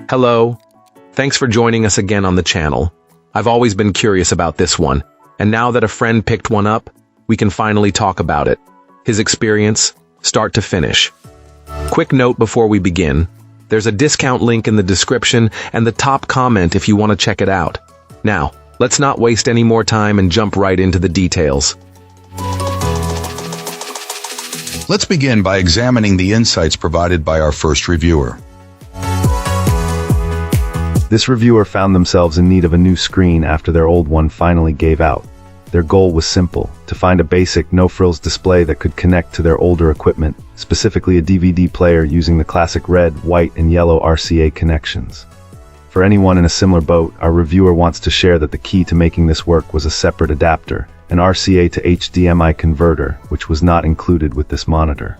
Hello. Thanks for joining us again on the channel. I've always been curious about this one, and now that a friend picked one up, we can finally talk about it. His experience, start to finish. Quick note before we begin. There's a discount link in the description and the top comment if you want to check it out. Now, let's not waste any more time and jump right into the details. Let's begin by examining the insights provided by our first reviewer. This reviewer found themselves in need of a new screen after their old one finally gave out. Their goal was simple, to find a basic, no-frills display that could connect to their older equipment, specifically a DVD player using the classic red, white, and yellow RCA connections. For anyone in a similar boat, our reviewer wants to share that the key to making this work was a separate adapter, an RCA to HDMI converter, which was not included with this monitor.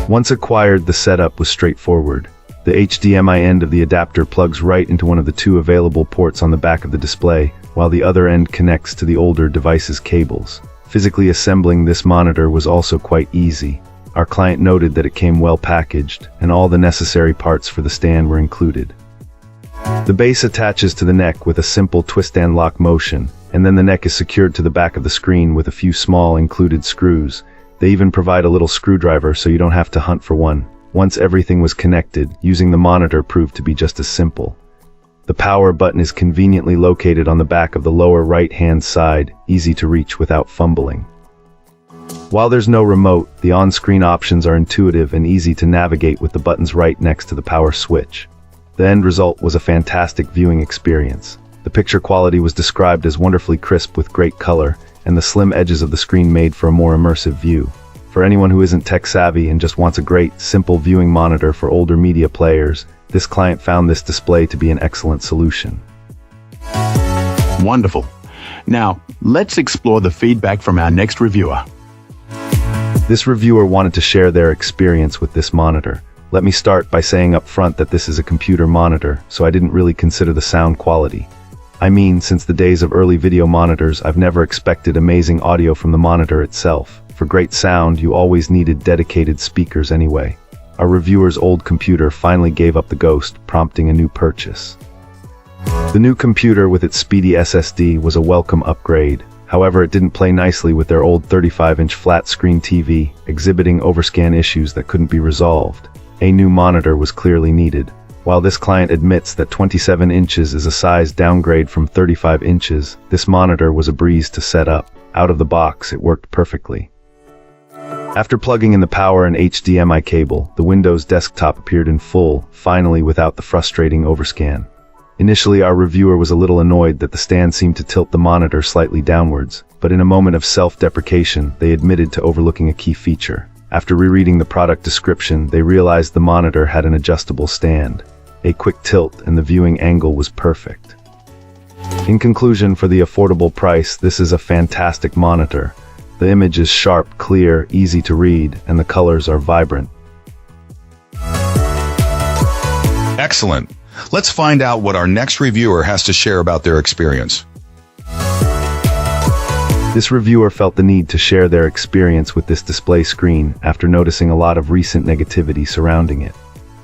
Once acquired, the setup was straightforward. The HDMI end of the adapter plugs right into one of the two available ports on the back of the display, while the other end connects to the older device's cables. Physically assembling this monitor was also quite easy. Our client noted that it came well packaged, and all the necessary parts for the stand were included. The base attaches to the neck with a simple twist and lock motion, and then the neck is secured to the back of the screen with a few small included screws. They even provide a little screwdriver so you don't have to hunt for one. Once everything was connected, using the monitor proved to be just as simple. The power button is conveniently located on the back of the lower right-hand side, easy to reach without fumbling. While there's no remote, the on-screen options are intuitive and easy to navigate with the buttons right next to the power switch. The end result was a fantastic viewing experience. The picture quality was described as wonderfully crisp with great color, and the slim edges of the screen made for a more immersive view. For anyone who isn't tech-savvy and just wants a great, simple viewing monitor for older media players, this client found this display to be an excellent solution. Wonderful. Now, let's explore the feedback from our next reviewer. This reviewer wanted to share their experience with this monitor. Let me start by saying up front that this is a computer monitor, so I didn't really consider the sound quality. I mean, since the days of early video monitors, I've never expected amazing audio from the monitor itself. For great sound, you always needed dedicated speakers anyway. Our reviewer's old computer finally gave up the ghost, prompting a new purchase. The new computer with its speedy SSD was a welcome upgrade. However, it didn't play nicely with their old 35-inch flat-screen TV, exhibiting overscan issues that couldn't be resolved. A new monitor was clearly needed. While this client admits that 27 inches is a size downgrade from 35 inches, this monitor was a breeze to set up. Out of the box, it worked perfectly. After plugging in the power and HDMI cable, the Windows desktop appeared in full, finally without the frustrating overscan. Initially, our reviewer was a little annoyed that the stand seemed to tilt the monitor slightly downwards, but in a moment of self-deprecation, they admitted to overlooking a key feature. After rereading the product description, they realized the monitor had an adjustable stand. A quick tilt and the viewing angle was perfect. In conclusion, for the affordable price, this is a fantastic monitor. The image is sharp, clear, easy to read, and the colors are vibrant. Excellent. Let's find out what our next reviewer has to share about their experience. This reviewer felt the need to share their experience with this display screen after noticing a lot of recent negativity surrounding it.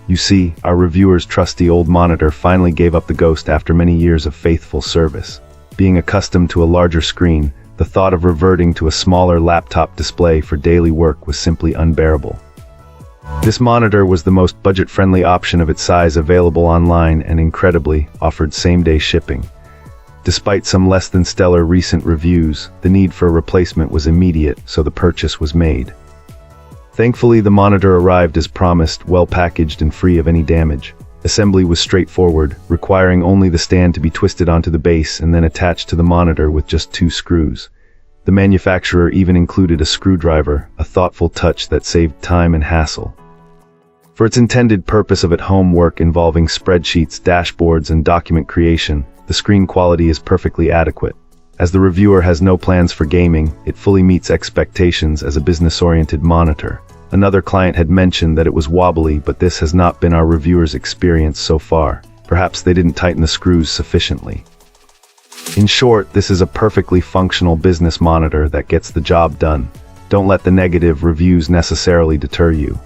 You see, our reviewer's trusty old monitor finally gave up the ghost after many years of faithful service. Being accustomed to a larger screen, the thought of reverting to a smaller laptop display for daily work was simply unbearable. This monitor was the most budget-friendly option of its size available online and incredibly offered same-day shipping. Despite some less than stellar recent reviews, the need for a replacement was immediate, so the purchase was made. Thankfully, the monitor arrived as promised, well packaged and free of any damage. Assembly was straightforward, requiring only the stand to be twisted onto the base and then attached to the monitor with just 2 screws. The manufacturer even included a screwdriver, a thoughtful touch that saved time and hassle. For its intended purpose of at-home work involving spreadsheets, dashboards, and document creation, the screen quality is perfectly adequate. As the reviewer has no plans for gaming, it fully meets expectations as a business-oriented monitor. Another client had mentioned that it was wobbly, but this has not been our reviewer's experience so far. Perhaps they didn't tighten the screws sufficiently. In short, this is a perfectly functional business monitor that gets the job done. Don't let the negative reviews necessarily deter you.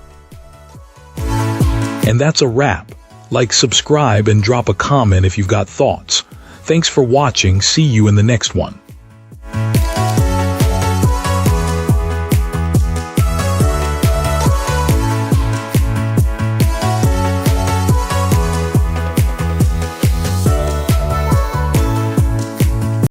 And that's a wrap. Like, subscribe, and drop a comment if you've got thoughts. Thanks for watching. See you in the next one.